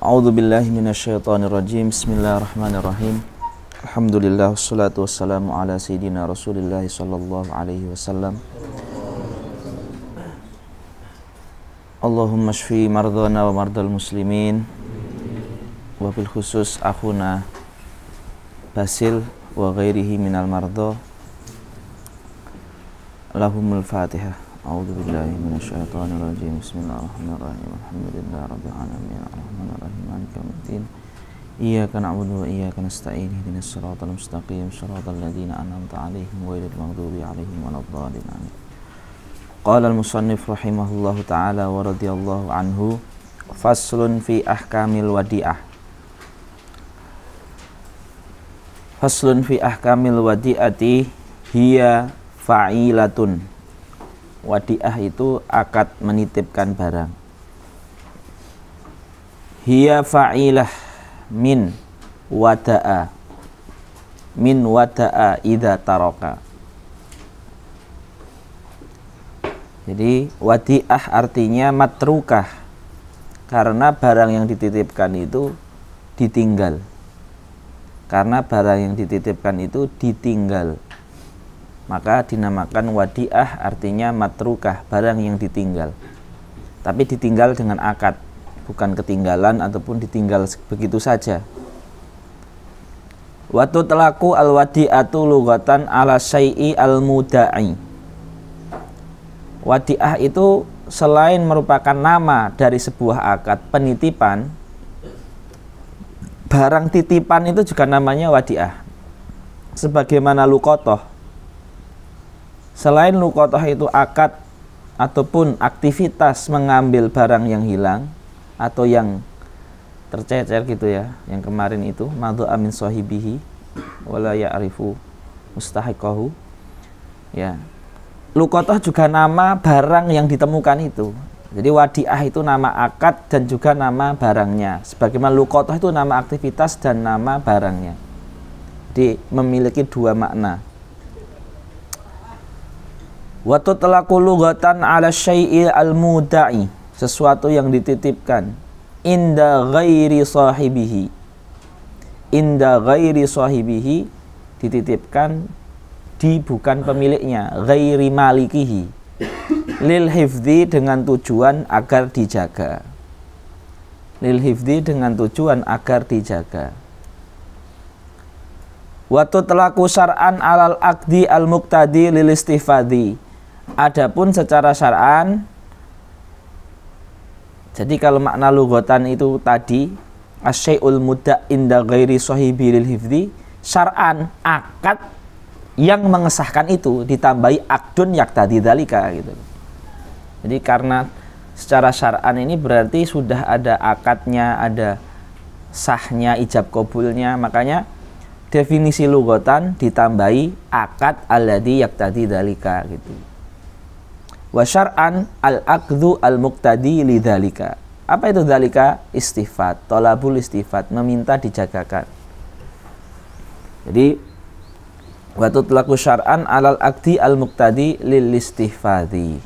A'udzu billahi minasyaitonir rajim. Bismillahirrahmanirrahim. Alhamdulillah wassalatu wassalamu ala sayyidina Rasulillah sallallahu alaihi wasallam. Allahumma shfi mardana wa mardal muslimin wa bil khusus akhuna Basil wa ghairihi minal mardha. Lahumul Fatihah. A'udzu billahi minasyaitonir rajim. Bismillahirrahmanirrahim. Alhamdulillahi rabbil alamin. Arrahmanir rahim. Maliki yaumiddin. Iyyaka na'budu wa iyyaka nasta'in. Ihdinas siratal mustaqim. Shiratal ladzina an'amta 'alaihim ghairil maghdubi 'alaihim waladdallin. Amin. Qala al-musannif rahimahullahu ta'ala wa radhiyallahu anhu, faslun fi ahkamil wadi'ah. Faslun fi ahkamil wadi'ati hiya fa'ilatun. Wadi'ah itu akad menitipkan barang. Hiya fa'ilah min wada'a. Min wada'a idza taraka. Jadi wadi'ah artinya matrukah, karena barang yang dititipkan itu ditinggal. Karena barang yang dititipkan itu ditinggal, maka dinamakan wadi'ah, artinya matrukah, barang yang ditinggal. Tapi ditinggal dengan akad, bukan ketinggalan ataupun ditinggal begitu saja. Wa tutlaqu al-wadi'atu lughatan ala syai'i al-muda'i. Wadi'ah itu selain merupakan nama dari sebuah akad penitipan, barang titipan itu juga namanya wadi'ah. Sebagaimana luqotoh. Selain luqotoh itu akad ataupun aktivitas mengambil barang yang hilang atau yang tercecer gitu ya, yang kemarin itu madhu'a min sahibihi wala ya'rifu mustahiqahu ya. Luqotoh juga nama barang yang ditemukan itu. Jadi wadi'ah itu nama akad dan juga nama barangnya. Sebagaimana luqotoh itu nama aktivitas dan nama barangnya. Jadi memiliki dua makna. Wa tutlaqu lughatan 'ala syai'i al-muda'i, sesuatu yang dititipkan inda ghairi sahibihi. Inda ghairi sahibihi, dititipkan di bukan pemiliknya, ghairi malikihi. Lil hifdzi, dengan tujuan agar dijaga. Lil hifdzi, dengan tujuan agar dijaga. Wa tutlaqu syar'an 'alal aqdi al-muqtadi lil istifadi. Adapun secara syar'an, jadi kalau makna lughatan itu tadi asyai'ul mudda' inda ghairi sahibi lil hifdzi, syar'an akad yang mengesahkan itu ditambahi akdun yaktadi dzalika gitu. Jadi karena secara syar'an ini berarti sudah ada akadnya, ada sahnya, ijab qabulnya, makanya definisi lughatan ditambahi akad alladzi yaktadi dzalika gitu. Wa syar'an al-aqdhu al-muqtadi lidzalika. Apa itu dzalika? Istifat, thalabul istifat, meminta dijagakan. Jadi wa tutlaqu syar'an 'alal aqdi al-muqtadi lil istifadhi.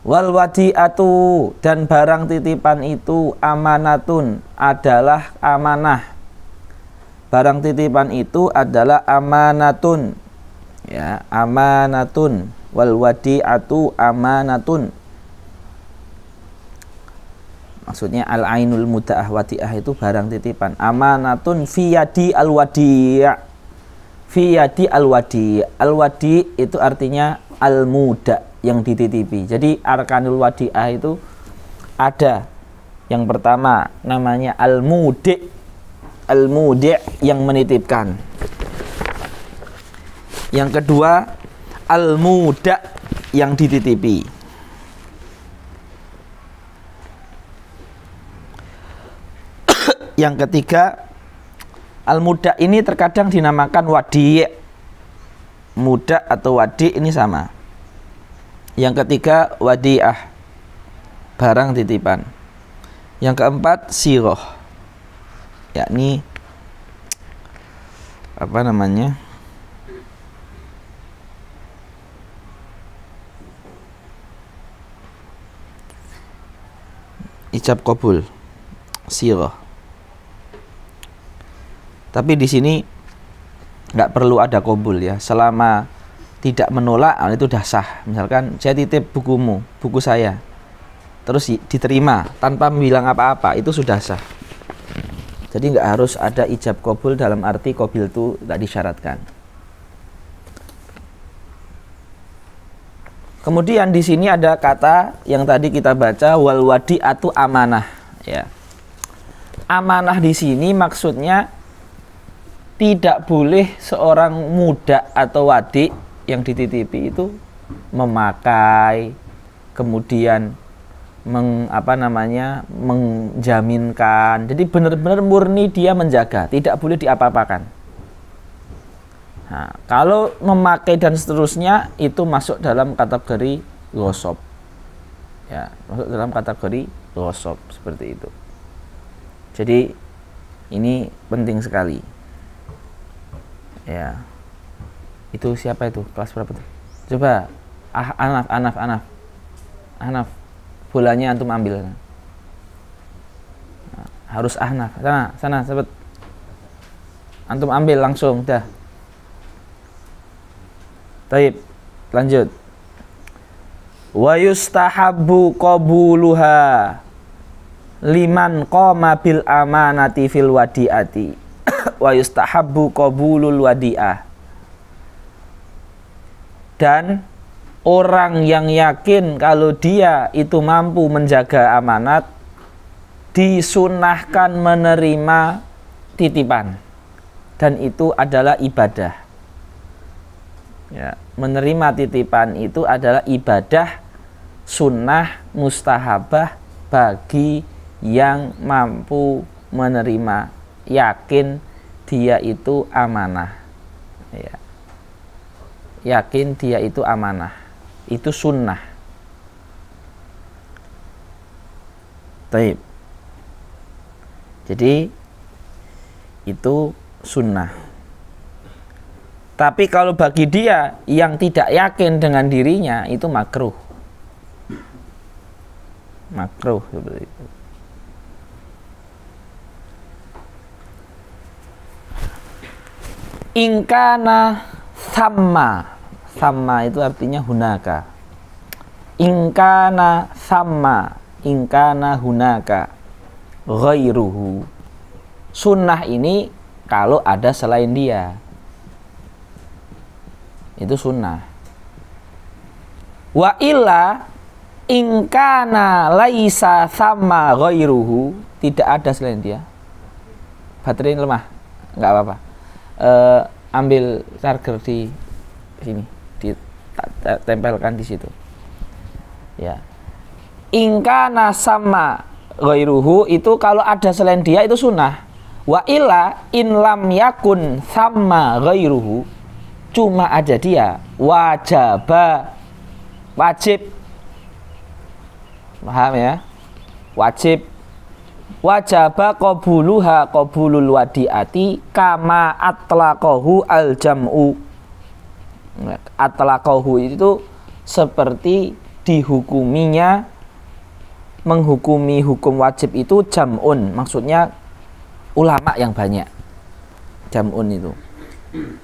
Wal wadi'atu, dan barang titipan itu amanatun, adalah amanah. Barang titipan itu adalah amanatun. Ya, amanatun. Wal wadi'atu amanatun. Maksudnya al-ainul muda'ah, wadi'ah itu barang titipan. Amanatun fi yadi al-wadi'. Fi yadi al-wadi'. Al-wadi' itu artinya al-muda', yang dititipi. Jadi arkanul wadi'ah itu ada. Yang pertama namanya al-mudi'. Al-mudi' yang menitipkan. Yang kedua al-muda' yang dititipi. Yang ketiga, al-muda' ini terkadang dinamakan wadi'. Muda' atau wadi' ini sama. Yang ketiga wadi'ah, barang titipan. Yang keempat siroh, yakni apa namanya, ijab qabul. sighah. Tapi di sini nggak perlu ada qabul ya, selama tidak menolak itu dah sah. Misalkan saya titip bukumu, buku saya, terus diterima tanpa bilang apa-apa, itu sudah sah. Jadi nggak harus ada ijab qabul dalam arti qabil itu tidak disyaratkan. Kemudian di sini ada kata yang tadi kita baca, wal wadi'atu amanah ya. Amanah di sini maksudnya tidak boleh seorang muda atau wadi yang dititipi itu memakai, kemudian menjaminkan. Jadi benar-benar murni dia menjaga, tidak boleh diapa-apakan. Nah, kalau memakai dan seterusnya itu masuk dalam kategori ghosab. Ya, masuk dalam kategori ghosab seperti itu. Jadi ini penting sekali. Ya, itu siapa itu? Kelas berapa tuh? Coba, Ahnaf, bolanya antum ambil. Nah, harus Ahnaf. Sana, sebut. Antum ambil langsung, dah. Taib, lanjut. Wa yustahabbu qabuluha liman qama bil amanati fil wadi'ati. Wa yustahabbu qabulul wadi'ah. Dan orang yang yakin kalau dia itu mampu menjaga amanat, disunahkan menerima titipan, dan itu adalah ibadah ya. Menerima titipan itu adalah ibadah sunnah mustahabah bagi yang mampu menerima, yakin dia itu amanah ya. Yakin dia itu amanah, itu sunnah. Taib. Jadi itu sunnah. Tapi kalau bagi dia yang tidak yakin dengan dirinya, itu makruh. Makruh seperti itu. Ingkana sama itu artinya hunaka. Ingkana sama, ingkana hunaka ghairuhu. Sunnah ini kalau ada selain dia, itu sunnah. Wa illa ingkana laisa sama ghairuhu, tidak ada selain dia. Baterai lemah, nggak apa-apa. Ambil charger di sini, ditempelkan di situ. Ya. Ingkana sama ghairuhu itu kalau ada selain dia itu sunnah. Wa illa in lam yakun sama ghairuhu, cuma ada dia, wajib. Paham ya? Wajaba qabuluha qabulul wadi'ati kama atlaqahu al jam'u. Atlaqahu itu seperti dihukuminya, menghukumi hukum wajib itu jam'un, maksudnya ulama yang banyak. Jam'un itu.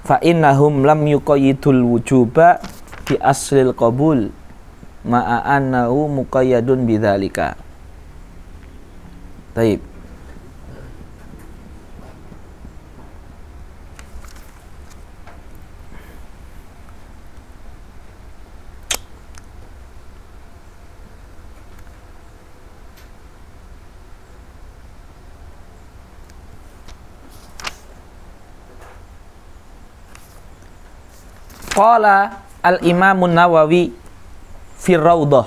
Fa innahum lam yuqayyidul wujuba bi aslil qabul ma'a annahu muqayyadun bidzalika. Taib. Qala al-Imamun Nawawi fi Raudhah.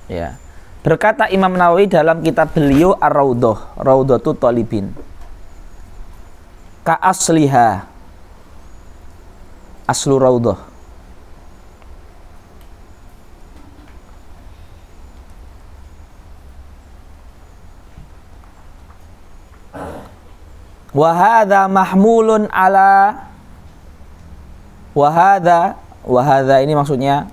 Ya. Berkata Imam Nawawi dalam kitab beliau Ar-Raudhah, Raudhatut Thalibin. Ka asliha, aslu Raudhah. Wa hadza mahmulun ala wa hadza ini maksudnya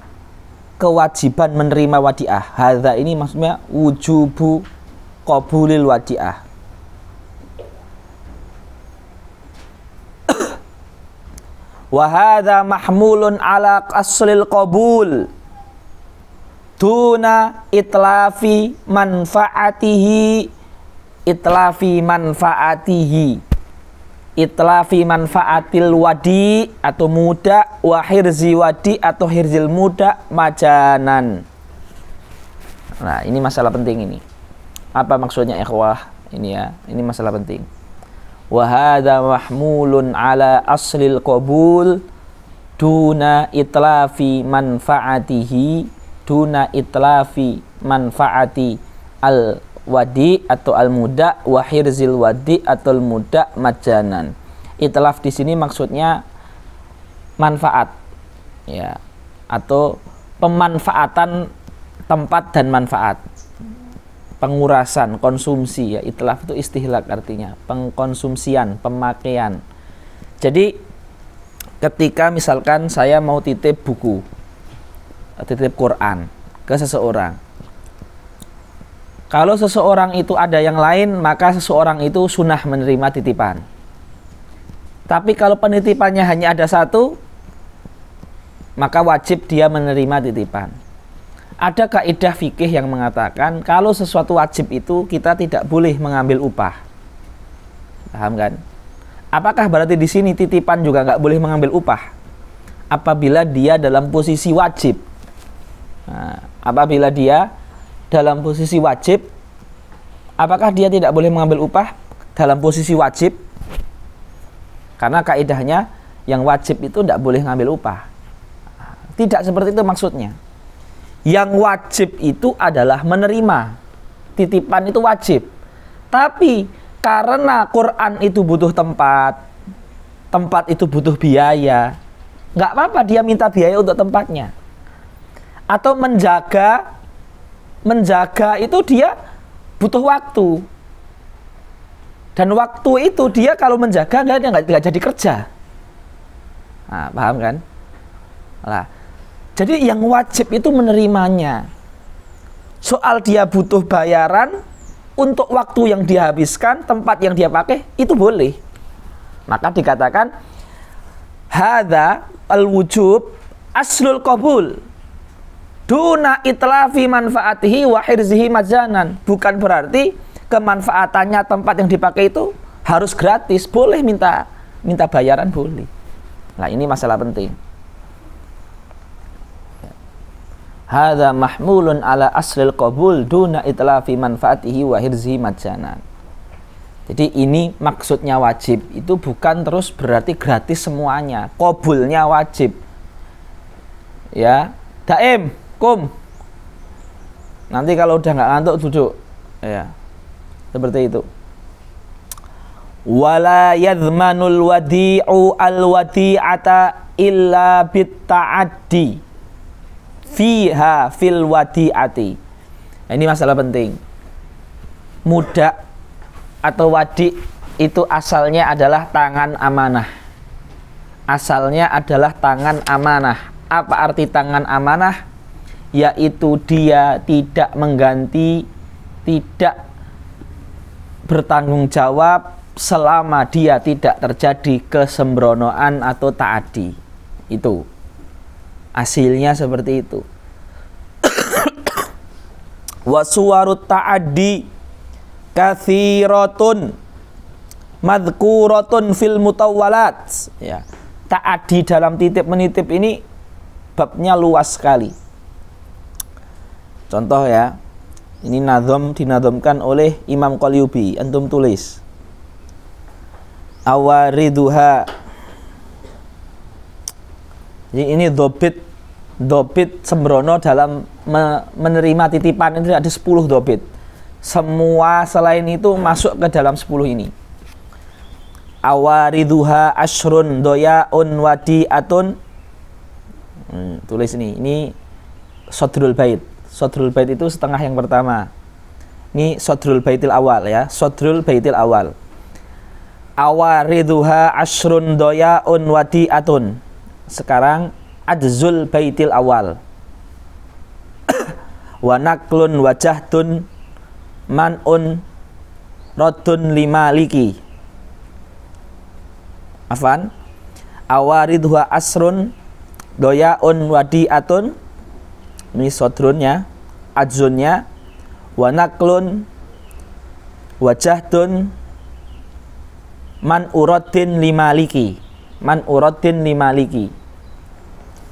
kewajiban menerima wadiah. Hadza ini maksudnya wujubu qabulil wadi'ah. Wa hadza mahmulun ala aslil qabul duna itlafi manfaatil wadi atau muda wa hirzi wadi atau hirzil muda majanan. Nah, ini masalah penting ini. Apa maksudnya ikhwah? Ini ya, ini masalah penting. Wa hadza mahmulun ala aslil qabul duna itlafi manfaati al wadi atau al muda wa hirzil wadi atau al muda majanan. Itlaf di sini maksudnya manfaat ya, atau pemanfaatan tempat dan manfaat, pengurasan, konsumsi ya. Itlaf itu istihlak artinya pengkonsumsian, pemakaian. Jadi ketika misalkan saya mau titip buku, titip Quran ke seseorang, kalau seseorang itu ada yang lain, maka seseorang itu sunnah menerima titipan. Tapi kalau penitipannya hanya ada satu, maka wajib dia menerima titipan. Ada kaidah fikih yang mengatakan kalau sesuatu wajib itu kita tidak boleh mengambil upah. Paham kan? Apakah berarti di sini titipan juga nggak boleh mengambil upah? Apabila dia dalam posisi wajib. Nah, apabila dia dalam posisi wajib, apakah dia tidak boleh mengambil upah dalam posisi wajib? Karena kaidahnya yang wajib itu tidak boleh mengambil upah. Tidak seperti itu maksudnya. Yang wajib itu adalah menerima. Titipan itu wajib. Tapi karena Quran itu butuh tempat, tempat itu butuh biaya, nggak apa-apa dia minta biaya untuk tempatnya. Atau menjaga itu dia butuh waktu. Dan waktu itu dia kalau menjaga nggak jadi kerja. Nah, paham kan? Nah, jadi yang wajib itu menerimanya. Soal dia butuh bayaran untuk waktu yang dia habiskan, tempat yang dia pakai, itu boleh. Maka dikatakan hadza al-wujub aslul qabul duna itlafi manfaatihi wa hirzihi majanan. Bukan berarti kemanfaatannya tempat yang dipakai itu harus gratis. Boleh minta bayaran, boleh. Nah, ini masalah penting. Hadza mahmulun ala aslil qabul duna itlafi manfaatihi wa hirzihi majanan. Jadi ini maksudnya wajib itu bukan terus berarti gratis semuanya. Qabulnya wajib. Ya, daim, kum. Nanti kalau udah nggak ngantuk duduk. Ya. Seperti itu. Wala yadhmanul wadi'u al-wadi'ata illa bitta'addi fiha fil wadi'ati. Nah, ini masalah penting. Muda atau wadi itu asalnya adalah tangan amanah. Asalnya adalah tangan amanah. Apa arti tangan amanah? Yaitu dia tidak mengganti, tidak bertanggung jawab selama dia tidak terjadi kesembronoan atau ta'adi. Itu hasilnya seperti itu. Wa suwarut ta'addi kathiratun madhkuratun fil mutawwalat. Ya. Ta'addi dalam titip menitip ini babnya luas sekali. Contoh ya, ini nazom dinazomkan oleh Imam Qalyubi. Antum tulis awariduha. Jadi ini dobit sembrono dalam menerima titipan itu ada 10 dobit. Semua selain itu masuk ke dalam 10 ini. Awariduha ashrun doyaun wadi'atun. Tulis ini sodrul bait. Sodrul bait itu setengah yang pertama. Ini sodrul baitil awal ya. Sodrul baitil awal. Awariduha ashrun doyaun wadi'atun. Sekarang adzul baitil awal. Wa naklun wajahdun man'un raddun limaliki. Afan, awaridha asrun doyaun wadi'atun, ini sodrunnya, adzunnya, wa naklun wajahdun man uradin limaliki. Man uradin limaliki.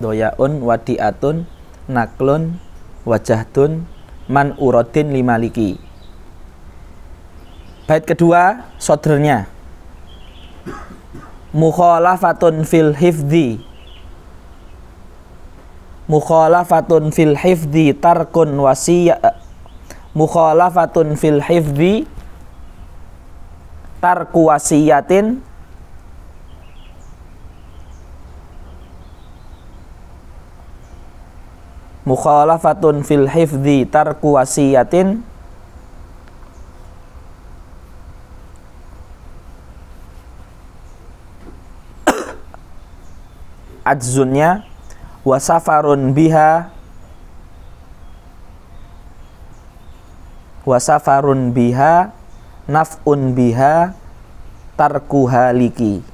Doyaun wadi'atun naklun wajahdun man uradin limaliki. Bait kedua sodrnya, mukhalafatun fil hifdzi, mukhalafatun fil hifdzi tarkun wasiyah, mukhalafatun fil hifdzi tarku wasiyatin, mukhalafatun fil hifdzi tarku wasiyatin, adzunnya wasafarun biha, wasafarun biha naf'un biha tarku haliki.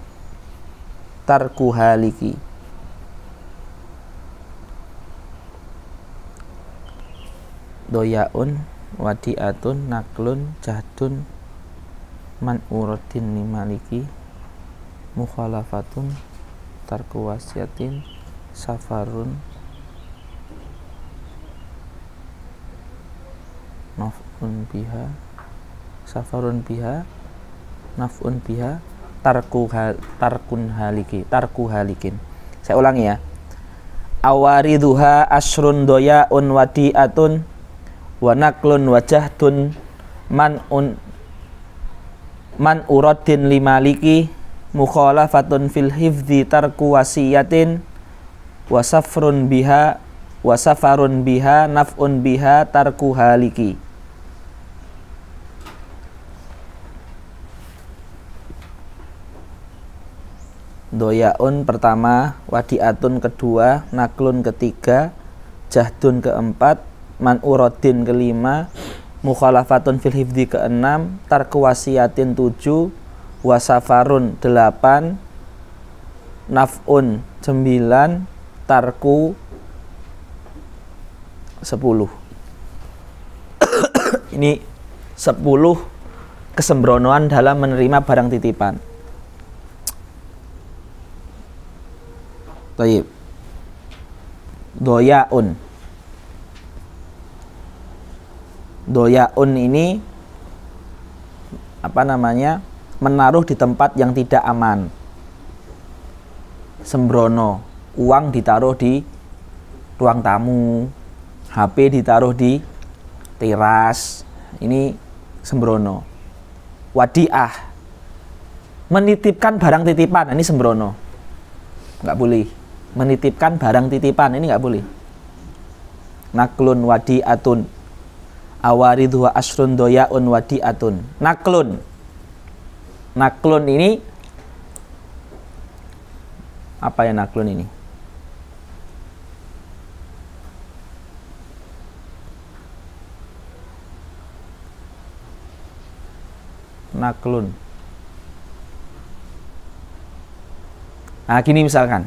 Tarku haliki. Doyaun wadi'atun naklun jahdun man uradin limaliki, mukhalafatun tarku wasiyatin safarun naf'un biha, safarun biha naf'un biha tarkun haliki, tarku halikin. Saya ulangi ya. Awaridhuha asrun doyaun wadi'atun wa naklun wajahdun man uradin limaliki, mukhalafatun fil hifdzi tarku wasiyatin wasafarun biha naf'un biha tarku haliki. Doyaun pertama, wadi'atun kedua, naklun ketiga, jahdun keempat, man uradin kelima, mukhalafatun fil hifdzi keenam, tarku wasiyatin 7, wasafarun 8, naf'un 9, tarku 10. Ini 10 kesembronoan dalam menerima barang titipan. Baik. Doyaun. Doyaun ini apa namanya? Menaruh di tempat yang tidak aman. Sembrono, uang ditaruh di ruang tamu, HP ditaruh di teras. Ini sembrono. Wadi'ah, menitipkan barang titipan, ini sembrono. Nggak boleh. Menitipkan barang titipan, ini nggak boleh. Naklun wadi'atun, awaridhu asrun doyaun wadi'atun. Naklun. Naklun ini apa ya, naklun ini? Naklun. Nah, gini misalkan.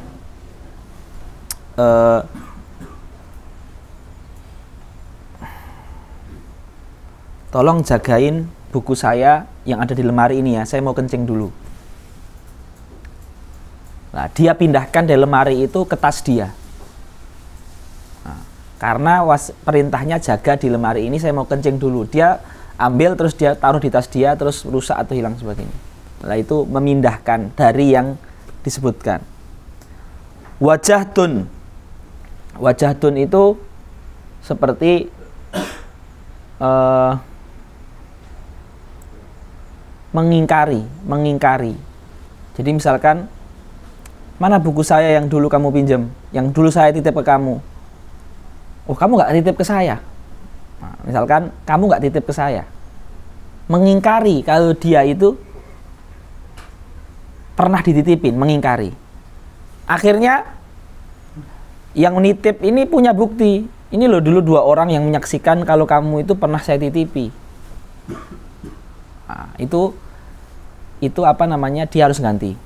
Tolong jagain buku saya yang ada di lemari ini ya, saya mau kencing dulu. Nah, dia pindahkan dari lemari itu ke tas dia. Nah, karena perintahnya jaga di lemari ini, saya mau kencing dulu. Dia ambil terus dia taruh di tas dia, terus rusak atau hilang sebagainya. Nah, itu memindahkan dari yang disebutkan. Wajahdun. Wajahdun itu seperti mengingkari. Jadi misalkan, mana buku saya yang dulu kamu pinjam, yang dulu saya titip ke kamu? Oh, kamu nggak titip ke saya. Nah, misalkan kamu nggak titip ke saya, mengingkari kalau dia itu pernah dititipin, mengingkari. Akhirnya yang menitip ini punya bukti. Ini loh dulu 2 orang yang menyaksikan kalau kamu itu pernah saya titipi. Nah, itu apa namanya, dia harus ganti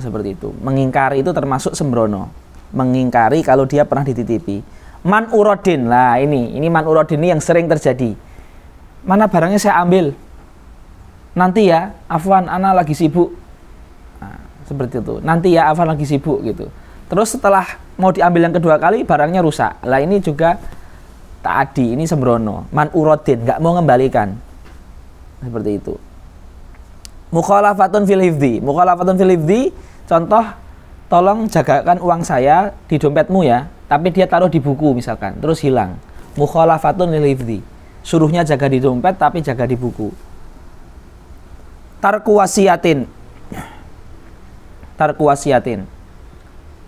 seperti itu. Mengingkari itu termasuk sembrono, mengingkari kalau dia pernah dititipi. Man urodin, lah ini man urodin ini yang sering terjadi. Mana barangnya saya ambil, nanti ya, afwan, ana lagi sibuk. Nah, seperti itu, nanti ya, afwan, lagi sibuk gitu. Terus setelah mau diambil yang kedua kali, barangnya rusak. Lah ini juga ta'adi, ini sembrono. Man urodin, nggak mau ngembalikan, seperti itu. Mukhalafatun fil hifdzi. Mukhalafatun fil hifdzi, contoh, tolong jagakan uang saya di dompetmu ya, tapi dia taruh di buku misalkan, terus hilang. Mukhalafatun fil hifdzi. Suruhnya jaga di dompet tapi jaga di buku. Tarku wasiyatin. Tarku wasiyatin.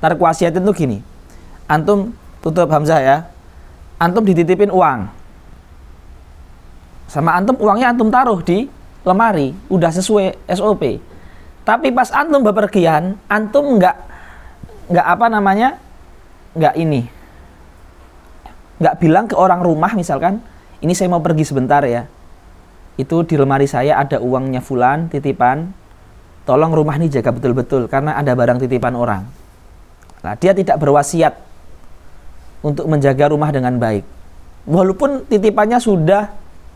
Tarku wasiyatin tuh gini. Antum tutup hamzah ya. Antum dititipin uang. Sama antum, uangnya antum taruh di lemari, udah sesuai SOP. Tapi pas antum bepergian, antum nggak apa namanya, nggak bilang ke orang rumah misalkan, ini saya mau pergi sebentar ya, itu di lemari saya ada uangnya fulan titipan, tolong rumah ini jaga betul-betul karena ada barang titipan orang. Nah, dia tidak berwasiat untuk menjaga rumah dengan baik, walaupun titipannya sudah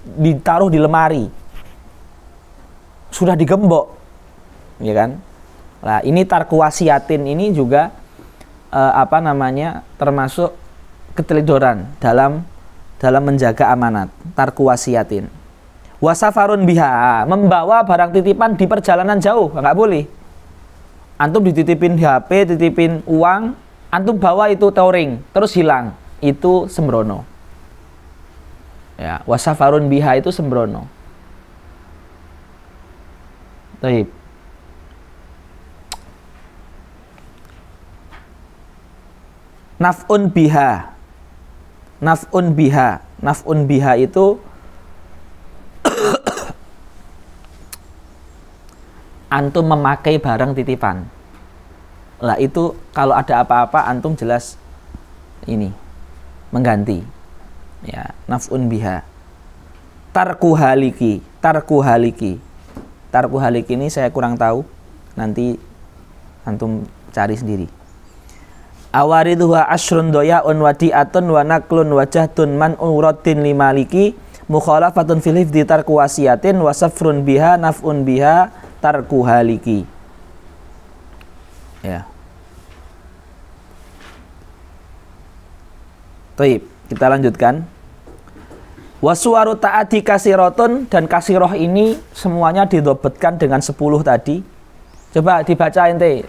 ditaruh di lemari, sudah digembok, ya kan? Nah, ini tarku wasiatin ini juga apa namanya, termasuk keteledoran dalam menjaga amanat. Tarku wasiatin. Wasafarun biha, membawa barang titipan di perjalanan jauh, nggak boleh. Antum dititipin HP, titipin uang, antum bawa itu touring, terus hilang, itu sembrono. Ya, wasafarun biha itu sembrono. Baik. Naf'un biha. Naf'un biha. Naf'un biha itu antum memakai barang titipan. Lah itu kalau ada apa-apa antum jelas ini mengganti. Ya, naf'un biha. Tarku haliki. Tarku haliki. Tarku haliki ini saya kurang tahu. Nanti antum cari sendiri. Awariduha ashrun doya'un wadi'atun wa naklun wajahtun man uradin limaliki mukhalafatun fil hifdzi tarku wasiyatin wa safrun biha naf'un biha tarku haliki. Ya. Baik, kita lanjutkan. Wasuwaru ta'ati kasirotun, dan kasiroh ini semuanya didobetkan dengan 10 tadi. Coba dibaca ente.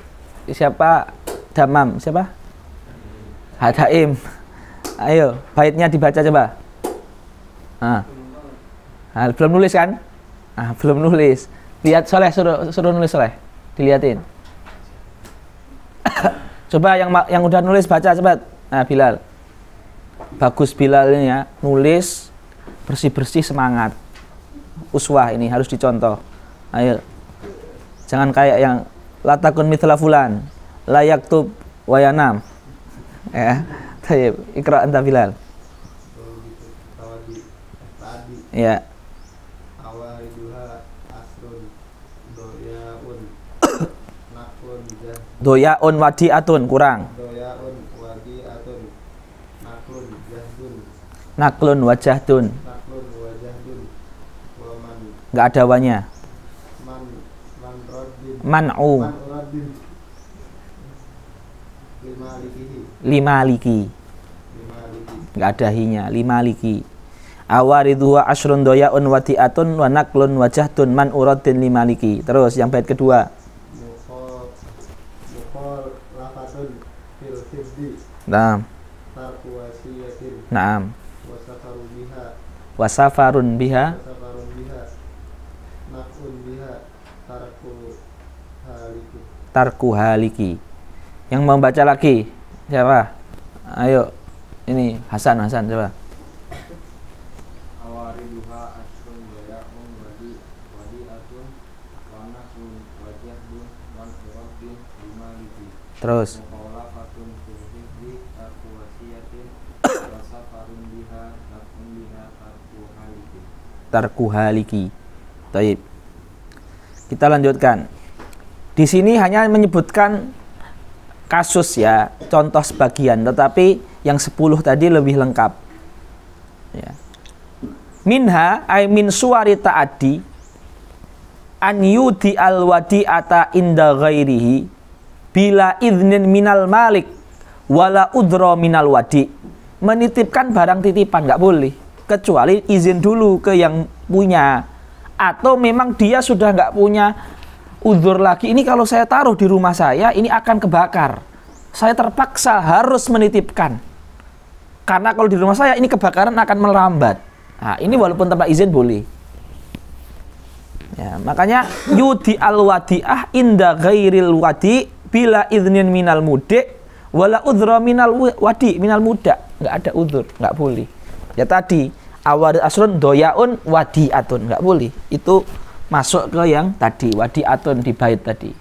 Siapa? Damam. Siapa? Hadaim. Ayo, baitnya dibaca coba. Belum nulis kan? Belum nulis. Lihat Soleh, suruh nulis Soleh. Dilihatin. Coba yang udah nulis baca cepat. Nah, Bilal. Bagus Bilal ini ya, nulis bersih-bersih, semangat. Uswah ini harus dicontoh. Ayo. Jangan kayak yang latakun mithla fulan, la yaktub wa yanam. Ya. Baik, Iqra anta Bilal. Ya. Doyaun wadi'atun kurang. Doyaun wadi'atun. Naklun jahdun. Naklun wajahdun. Naklun wajahdun. Waman. Enggak ada wanya. Man raddin. Man'u. Man raddin. Limalikihi. Limaliki. Limaliki. Enggak ada hinya. Limaliki. Awaridhuha ashrun doyaun wadi'atun wa naklun wajahdun man uradin limaliki. Terus yang bait kedua. Mukhalafatun fil hifdzi. Naam. Tarku wasiyatin. Naam. Wasafarun biha. Wasafarun biha. Wasafarun biha. Naf'un biha. Tarku haliki. Tarku haliki. Yang membaca lagi siapa? Ayo. Ini Hasan coba. Awariduha asrun doya'un wadi'atun wa nahlun wajahdun wan uraddin limaliki. Terus. Mukhalafatun fil hifdzi tarku wasiyatin wa safarun biha naf'un biha tarku haliki. tarkuhaliki. Taib. Kita lanjutkan. Di sini hanya menyebutkan kasus ya, contoh sebagian, tetapi yang 10 tadi lebih lengkap. Ya. Minha ay min suwari ta'addi an yudi al-wadi'ata inda ghairihi bila idnin minal malik wala udra minal wadi. Menitipkan barang titipan nggak boleh kecuali izin dulu ke yang punya, atau memang dia sudah nggak punya udzur lagi. Ini kalau saya taruh di rumah saya ini akan kebakar, saya terpaksa harus menitipkan karena kalau di rumah saya ini kebakaran akan merambat. Nah, ini walaupun tanpa izin boleh ya. Makanya yudi al wadi'ah inda ghairil wadi bila idnin minal mudi wala udhra minal wadi minal muda. Nggak ada udzur, nggak boleh ya. Tadi awal asrun doyaun wadi'atun, nggak boleh. Itu masuk ke yang tadi wadi'atun di bait tadi.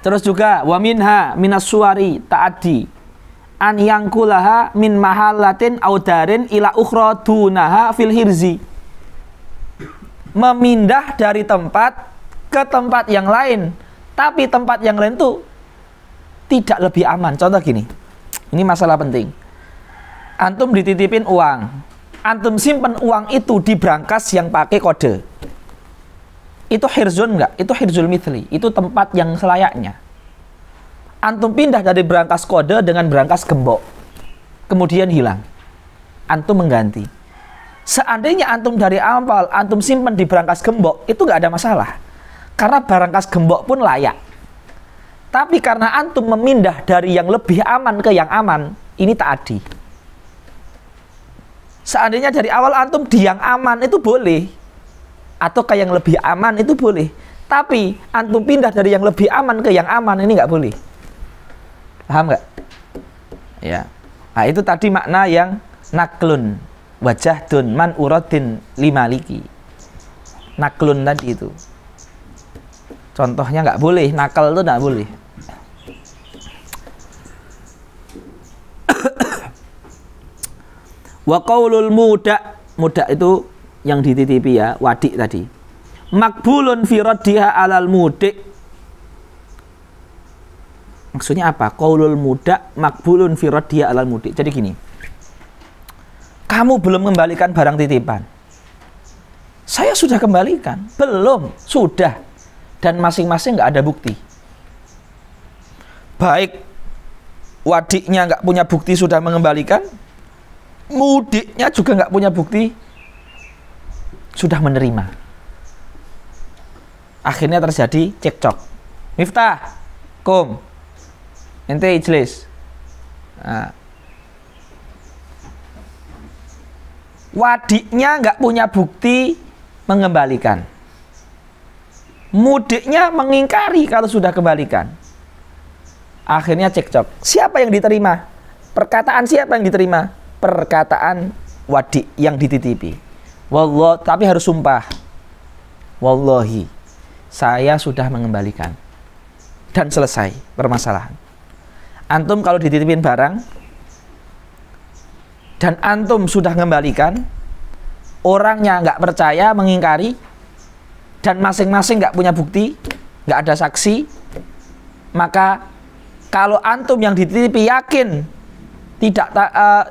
Terus juga wa minha minas suwari ta'addi an yangkulaha min mahalatin audarin ila ukhra dunaha fil hirzi. Memindah dari tempat ke tempat yang lain, tapi tempat yang lain itu tidak lebih aman. Contoh gini, ini masalah penting. Antum dititipin uang, antum simpen uang itu di brankas yang pakai kode. Itu hirzun enggak? Itu hirzul mithli. Itu tempat yang selayaknya. Antum pindah dari brankas kode dengan brankas gembok, kemudian hilang. Antum mengganti. Seandainya antum dari awal antum simpen di brankas gembok, itu enggak ada masalah. Karena brankas gembok pun layak. Tapi karena antum memindah dari yang lebih aman ke yang aman, ini ta'addi. Seandainya dari awal antum di yang aman itu boleh, atau ke yang lebih aman itu boleh. Tapi antum pindah dari yang lebih aman ke yang aman, ini nggak boleh. Paham nggak? Ya. Nah, itu tadi makna yang naklun wajahdun man uradin limaliki. Naklun tadi itu. Contohnya nggak boleh, nakal itu nggak boleh. Wa qaulul muda, muda itu yang dititipi ya, wadik tadi. Makbulun fi raddiha alal mudik. Maksudnya apa? Qaulul muda makbulun fi raddiha alal mudik. Jadi gini. Kamu belum kembalikan barang titipan. Saya sudah kembalikan. Belum, sudah. Dan masing-masing nggak ada bukti. Baik wadiknya nggak punya bukti sudah mengembalikan, mudiknya juga nggak punya bukti sudah menerima. Akhirnya terjadi cekcok. Miftah, kom, ente ijlis. Nah. Wadiknya nggak punya bukti mengembalikan. Mudiknya mengingkari kalau sudah kembalikan. Akhirnya cekcok. Siapa yang diterima? Perkataan siapa yang diterima? Perkataan wadik yang dititipi. Wallah, tapi harus sumpah. Wallahi, saya sudah mengembalikan. Dan selesai permasalahan. Antum kalau dititipin barang dan antum sudah mengembalikan, orangnya nggak percaya, mengingkari, dan masing-masing nggak punya bukti, nggak ada saksi, maka kalau antum yang dititipi yakin, tidak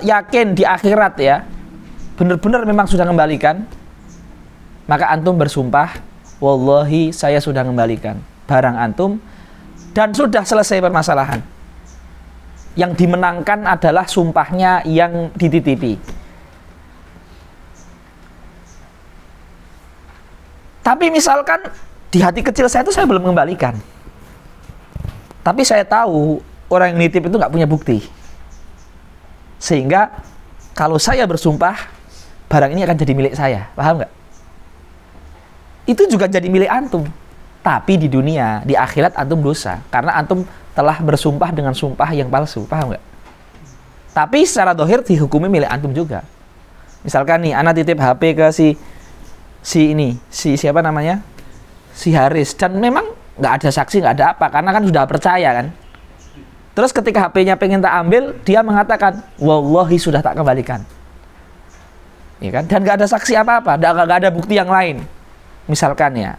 yakin di akhirat ya, benar-benar memang sudah mengembalikan, maka antum bersumpah, wallahi saya sudah mengembalikan barang antum, dan sudah selesai permasalahan. Yang dimenangkan adalah sumpahnya yang dititipi. Tapi misalkan di hati kecil saya itu saya belum mengembalikan, tapi saya tahu orang yang nitip itu nggak punya bukti, sehingga kalau saya bersumpah barang ini akan jadi milik saya, paham nggak? Itu juga jadi milik antum, tapi di dunia, di akhirat antum dosa karena antum telah bersumpah dengan sumpah yang palsu, paham nggak? Tapi secara dohir dihukumi milik antum juga. Misalkan nih, anak titip HP ke si siapa namanya, si Haris, dan memang nggak ada saksi, nggak ada apa, karena kan sudah percaya kan. Terus ketika HP-nya pengen tak ambil, dia mengatakan, wallahi sudah tak kembalikan. Ya kan? Dan nggak ada saksi apa-apa, nggak ada bukti yang lain. Misalkan ya,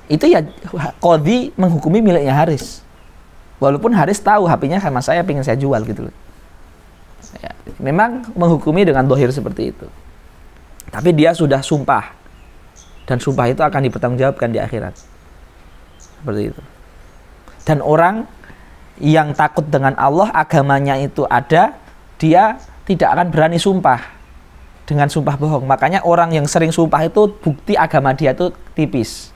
itu ya qadhi menghukumi miliknya Haris. Walaupun Haris tahu HP-nya sama saya, pengen saya jual gitu loh. Ya, memang menghukumi dengan dohir seperti itu. Tapi dia sudah sumpah, dan sumpah itu akan dipertanggungjawabkan di akhirat. Seperti itu. Dan orang yang takut dengan Allah, agamanya itu ada, dia tidak akan berani sumpah dengan sumpah bohong. Makanya orang yang sering sumpah itu bukti agama dia itu tipis.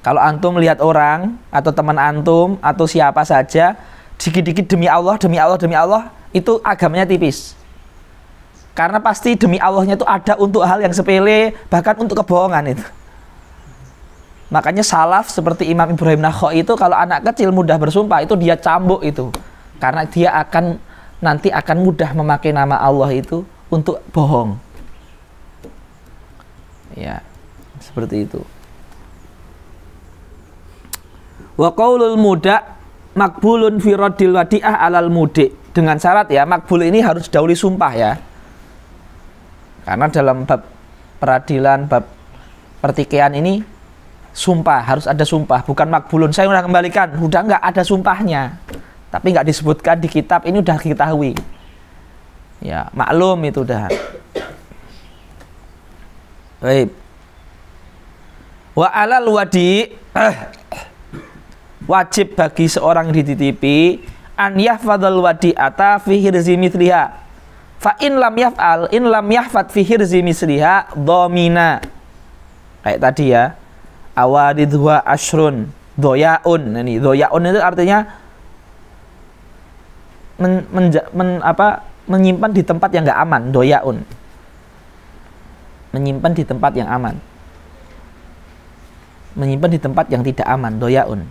Kalau antum lihat orang atau teman antum atau siapa saja dikit-dikit demi Allah, demi Allah, demi Allah, itu agamanya tipis. Karena pasti demi Allahnya itu ada untuk hal yang sepele, bahkan untuk kebohongan itu. Makanya salaf seperti Imam Ibrahim Nakha'i itu kalau anak kecil mudah bersumpah itu dia cambuk itu. Karena dia nanti akan mudah memakai nama Allah itu untuk bohong. Ya, seperti itu. Wa qaulul muda makbulun fi raddil wadi'ah alal mudi. Dengan syarat ya, makbul ini harus dahului sumpah ya. Karena dalam bab peradilan, bab pertikaian ini sumpah, harus ada sumpah, bukan makbulun. Saya udah kembalikan, udah nggak ada sumpahnya. Tapi nggak disebutkan di kitab, ini udah diketahui. Ya, maklum itu udah. Baik. Wa alal wadi wajib bagi seorang yang dititipi an yahfadzal wadi'ata fi hirzi mithliha. Fa in lam yaf'al in lam yahfad fi hirzi mithliha dhamina. Kayak tadi ya. Awadidhuha ashrun doyaun. Ini doyaun itu artinya menyimpan di tempat yang nggak aman. Doyaun, menyimpan di tempat yang aman, menyimpan di tempat yang tidak aman. Doyaun.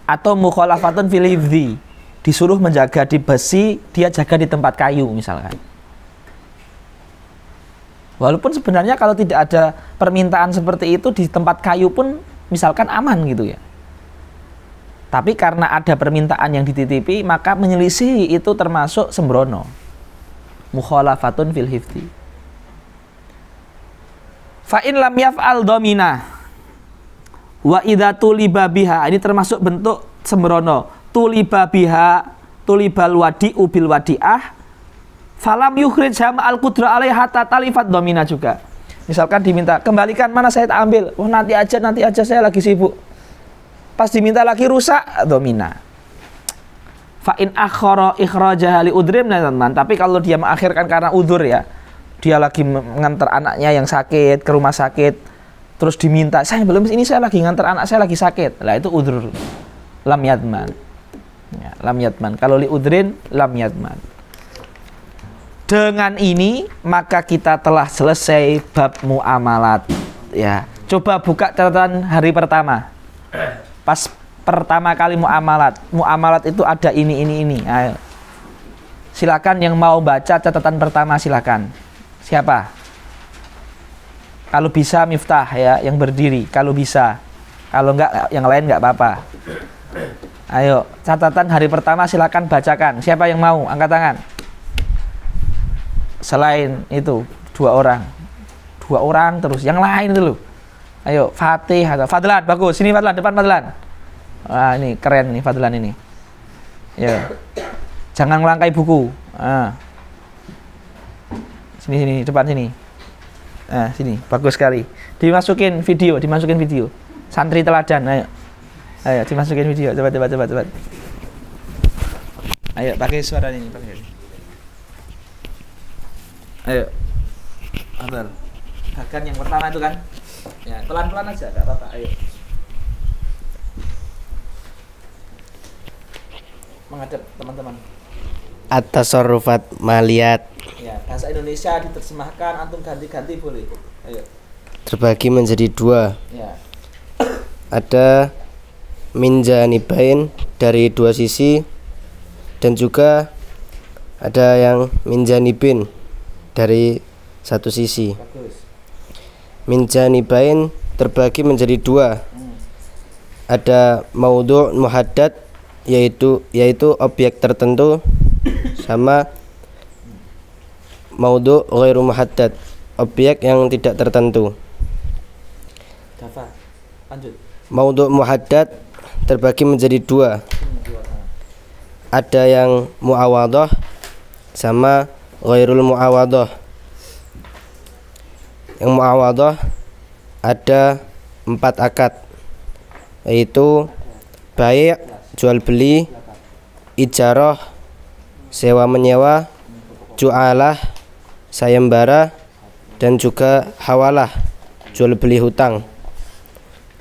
Atau mukhalafatun fil hifdzi, disuruh menjaga di besi, dia jaga di tempat kayu misalkan. Walaupun sebenarnya kalau tidak ada permintaan seperti itu di tempat kayu pun misalkan aman gitu ya. Tapi karena ada permintaan yang dititipi, maka menyelisihi itu termasuk sembrono. Mukhalafatun fil hifdzi. Fa in lam yaf'al domina. Wa idza tuliba biha, ini termasuk bentuk sembrono. Tuliba biha, tulibal wadi'u bil wadi'ah. Falam yukhrij jama al qudra alaiha hatta talifat domina juga. Misalkan diminta, kembalikan, mana saya tak ambil. Oh nanti aja saya lagi sibuk. Pas diminta lagi rusak, domina. Fa in akhara ikhrajaha li udrim, tapi kalau dia mengakhirkan karena udzur ya. Dia lagi mengantar anaknya yang sakit ke rumah sakit, terus diminta, saya belum, ini saya lagi ngantar anak saya lagi sakit. Lah itu udzur. Lam yadman. Ya, lam yadman. Kalau li udrin lam yadman. Dengan ini maka kita telah selesai bab muamalat ya. Coba buka catatan hari pertama. Pas pertama kali muamalat. Muamalat itu ada ini. Ayo. Silakan yang mau baca catatan pertama silakan. Siapa? Kalau bisa Miftah ya, yang berdiri. Kalau bisa. Kalau enggak yang lain enggak apa-apa. Ayo, catatan hari pertama silakan bacakan. Siapa yang mau? Angkat tangan. Selain itu, dua orang terus, yang lain itu loh. Ayo, Fatih atau Fadlan, bagus. Sini Fadlan, depan Fadlan. Wah, ini keren nih Fadlan ini. Ya. Jangan melangkai buku. Sini, depan sini. Sini, bagus sekali. Dimasukin video. Santri teladan, ayo. Ayo, dimasukin video. Cepat. Ayo, pakai suara ini, Ayo, Abel. Bahkan yang pertama itu kan, ya pelan-pelan aja, nggak apa-apa. Ayo. Menghadap teman-teman. At-tasarrufat maliyat. Ya, bahasa Indonesia diterjemahkan, antum ganti-ganti boleh. Ayo. Terbagi menjadi dua. Ya. Ada min janibain, dari dua sisi, dan juga ada yang min janibin, dari satu sisi. Bagus. Min janibain terbagi menjadi dua. Ada maudhu' muhaddad, yaitu objek tertentu, sama maudhu' ghairu muhaddad, objek yang tidak tertentu. Dafa. Lanjut. Maudhu' muhaddad terbagi menjadi dua. Ada yang mu'awadhah sama ghairul mu'awadhah. Yang mu'awadhah ada 4 akad, yaitu bai', jual beli, ijarah, sewa menyewa, ju'alah, sayembara, dan juga hawalah, jual beli hutang.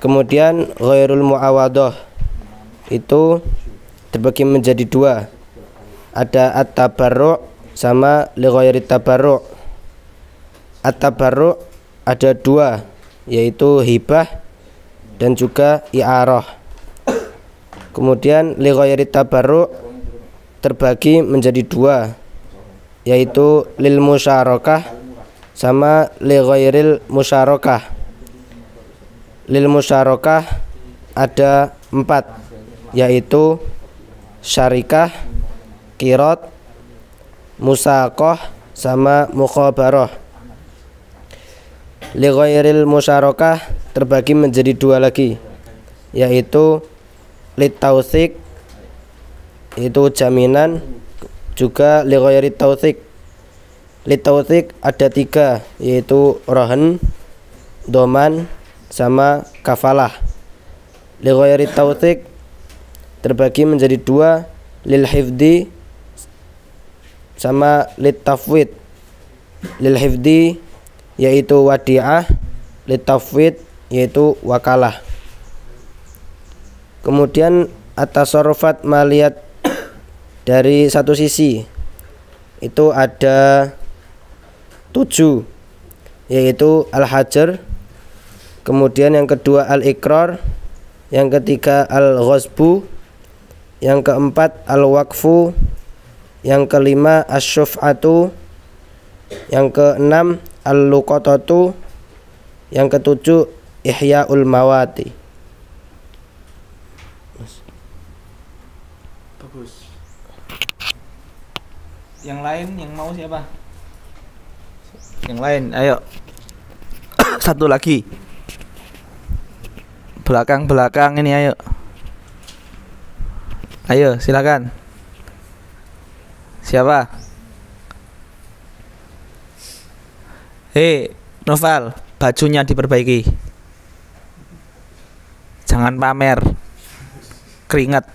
Kemudian ghairul mu'awadhah itu terbagi menjadi dua. Ada at-tabarru' sama li ghairi tabarru'. At-tabarru' ada dua, yaitu hibah dan juga i'arah. Kemudian li ghairi tabarru' terbagi menjadi dua, yaitu lil musyarakah sama li ghairil musyarakah. Lil musyarakah ada 4, yaitu syarikah, qirad, musaqah sama mukhabarah. Li ghairil musyarakah terbagi menjadi dua lagi, yaitu litautsik, itu jaminan, juga li ghairi tautsik. Litautsik ada 3, yaitu rohan, doman, sama kafalah. Li ghairi tautsik terbagi menjadi dua, lil hifdi sama lit tafwid. Lil hifdi yaitu wadi'ah, lit tafwid yaitu wakalah. Kemudian at-tasarrufat maliyat dari satu sisi itu ada 7, yaitu al-hajar, kemudian yang kedua al-iqrar, yang ketiga al-ghasbu, yang keempat al-waqfu, yang kelima asy-syuf'atu, yang keenam al-luqatatu, yang ketujuh ihya'ul mawati. Bagus. Yang lain yang mau siapa? Yang lain, ayo. Satu lagi. Belakang ini, ayo. Ayo, silakan. Siapa? Hei, Noval, bajunya diperbaiki. Jangan pamer. Keringat.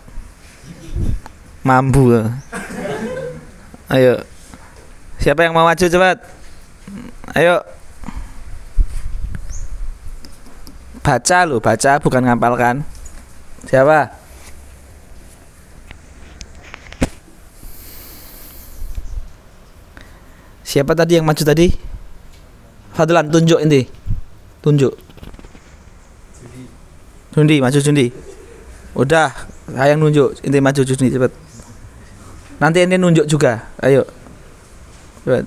Mambu. Ayo. Siapa yang mau maju cepat? Ayo. Baca lu, baca bukan ngapalkan. Siapa? Siapa tadi yang maju tadi? Fadlan, tunjuk ini. Tunjuk. Jundi, maju Jundi. Udah, saya yang nunjuk. Inti maju Jundi, cepat. Nanti ini nunjuk juga. Ayo. Cepat.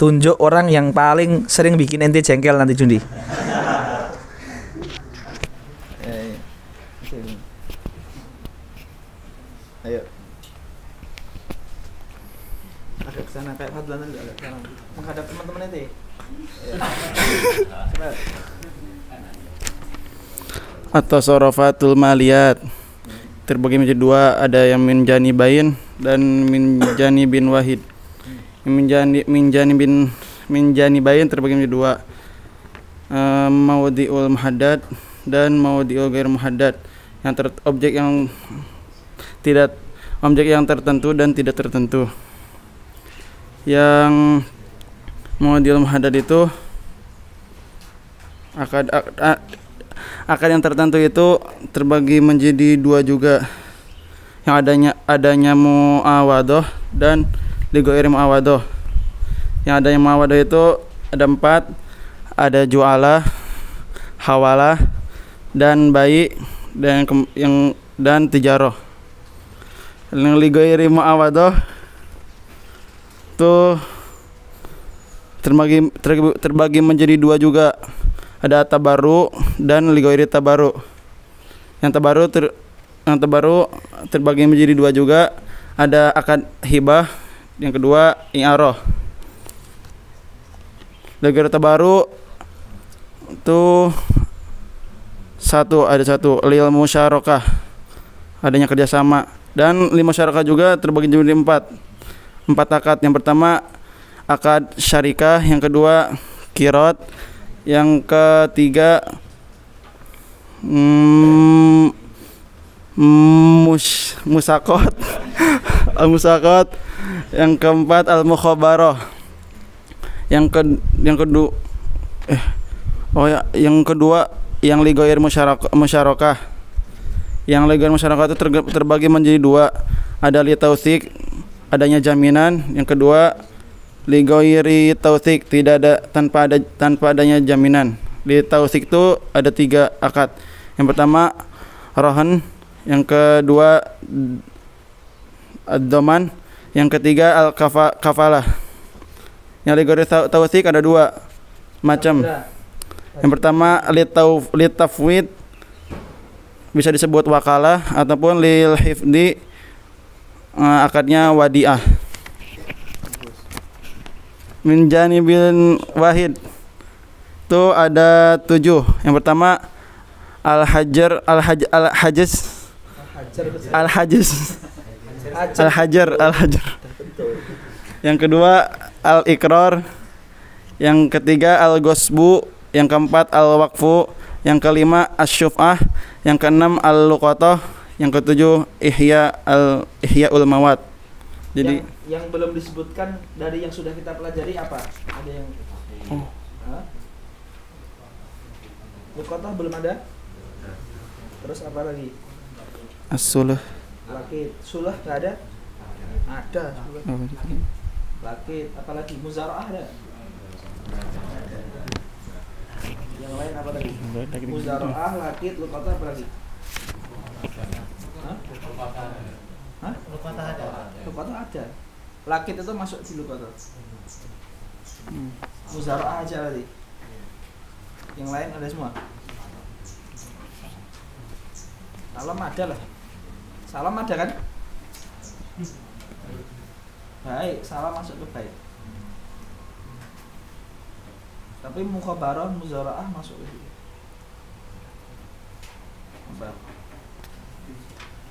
Tunjuk orang yang paling sering bikin ente jengkel nanti Jundi. Ayo. Agak ke sana kayak Fadlan tadi, agak ke sana. Menghadap teman-teman ente. Cepat. At-tasarrufatul maliyat terbagi menjadi dua, ada yang min janibain dan min janibin wahid. Min janibain terbagi menjadi dua, maudhi'ul muhaddad dan maudhi'ul ghair muhaddad, yang objek yang tertentu dan tidak tertentu. Yang maudhi'ul muhaddad itu akad yang tertentu itu terbagi menjadi dua juga, yang adanya mu'awadhah dan li ghairi mu'awadhah. Yang adanya mu'awadhah itu ada 4, ada ju'alah, hawalah, dan bai' dan tijarah. Yang li ghairi mu'awadhah itu terbagi menjadi dua juga, ada tabaru dan li ghairi tabaru. Yang tabaru terbagi menjadi dua juga, ada akad hibah, yang kedua i'arah. Lil tabaru itu ada satu lil musyarakah, adanya kerjasama. Dan lil musyarakah juga terbagi menjadi empat akad. Yang pertama akad syarikah, yang kedua kirot, yang ketiga musakot al-musakot, yang keempat al-mukhabarah, yang kedua yang ligoir musyarakah. Yang ligoir musyarakah itu terbagi menjadi dua, ada li tausik, adanya jaminan. Yang kedua ligoiri tausik, tidak ada tanpa adanya jaminan. Li tausik itu ada 3 akad. Yang pertama rohan, yang kedua ad-dhaman, yang ketiga al-kafalah. Yang ligoiri tausik ada 2 macam. Yang pertama li tafwid, bisa disebut wakalah ataupun lil hifdi, akadnya wadiah. Min janibil wahid itu ada 7. Yang pertama al-hajar, yang kedua al-iqrar, yang ketiga al-ghasbu, yang keempat al-waqfu, yang kelima asy-syuf'ah, yang keenam al-luqatah, yang ketujuh ihyaul mawat. Jadi yang belum disebutkan dari yang sudah kita pelajari apa? Ada yang luqatah belum ada? Terus apa lagi? as-sulah. Lakit, sulah enggak ada? Ada. Lakit, apalagi muzara'ah ada? Yang lain apa lagi? Muzara'ah, lakit, luqatah apa lagi? Hah? Luqatah ada. Luqatah ada. Lakit itu masuk di luqatah. Muzara'ah aja tadi. Yang lain ada semua. Salam ada lah. Salam ada kan? Baik, salam masuk ke baik. Tapi mukhabarah, muzara'ah masuk ke sini.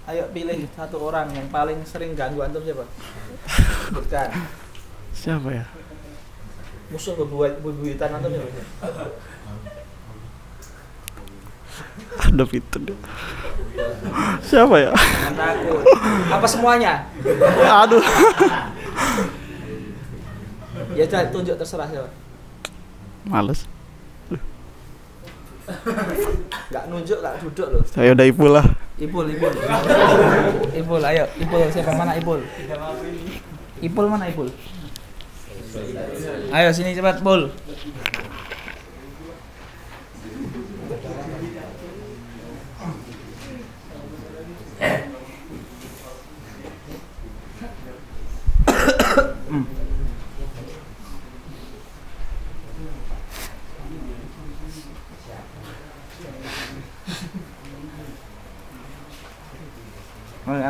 Ayo pilih satu orang yang paling sering ganggu antum siapa? Sebutkan. Siapa ya? Musuh bebuyutan antum siapa? Ada fitur deh. Siapa ya? Jangan takut. Apa semuanya? Aduh. Ya coba tunjuk, terserah siapa. Males. Gak nunjuk, gak duduk loh. Saya udah Ipul lah. Ipul. Ipul, ayo. Ipul, siapa mana Ipul? Ipul mana Ipul? Ayo sini cepat, Pul.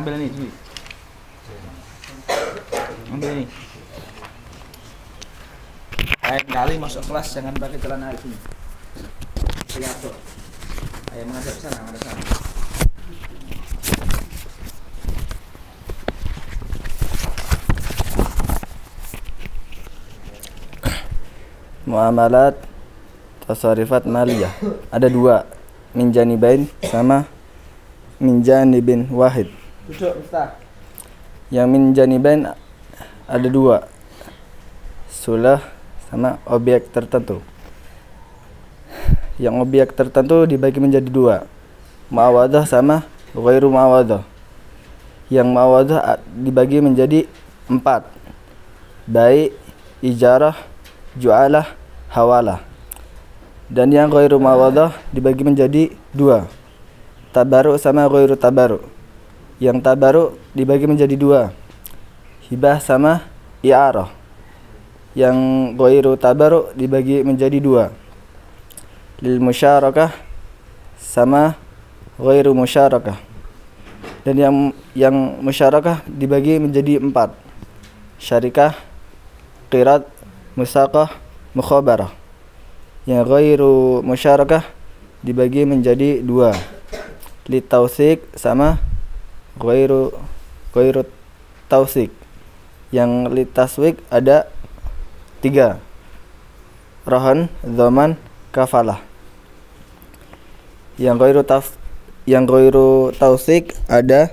Ambil ini, Ji. Ambil ini. Lain kali masuk kelas jangan pakai celana ini. Lihat tuh. Ayo menghadap sana, Muamalat tasarifat maliyah ada 2, min janibain sama min janibin wahid. Duduk, Ustaz. Yang min janibain ada 2, sulah sama objek tertentu. Yang objek tertentu dibagi menjadi 2, muawadah sama ghairu muawadah. Yang muawadah dibagi menjadi 4, baik, ijarah, ju'alah, hawalah. Dan yang ghairu muawadah dibagi menjadi 2, tabaru sama ghairu tabaru. Yang tabaru dibagi menjadi 2, hibah sama i'arah. Yang ghairu tabaru dibagi menjadi 2, lil musyarakah sama ghairu musyarakah. Dan yang musyarakah dibagi menjadi 4, syarikah, qirat, musaqah, mukhabarah. Yang ghairu musyarakah dibagi menjadi 2. Litawsik sama ghairu tawsik. Yang litaswik ada 3. Rohan, zaman, kafalah. Yang ghairu tawsik ada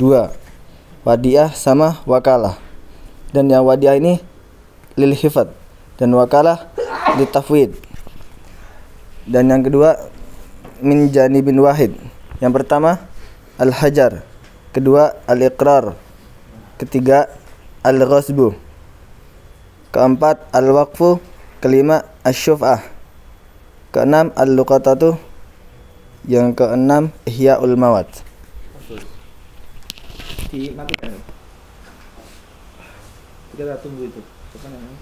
2. Wadiah sama wakalah. Dan yang wadiah ini lil hifad dan wakalah litafwid. Dan yang kedua min janibin wahid. Yang pertama al-hajar, kedua al-iqrar, ketiga al-ghasbu, keempat al-waqfu, kelima asy-syuf'ah, keenam al-luqatatu, yang keenam ihya'ul mawat. Dimatikan. Kita tunggu itu. Apa namanya?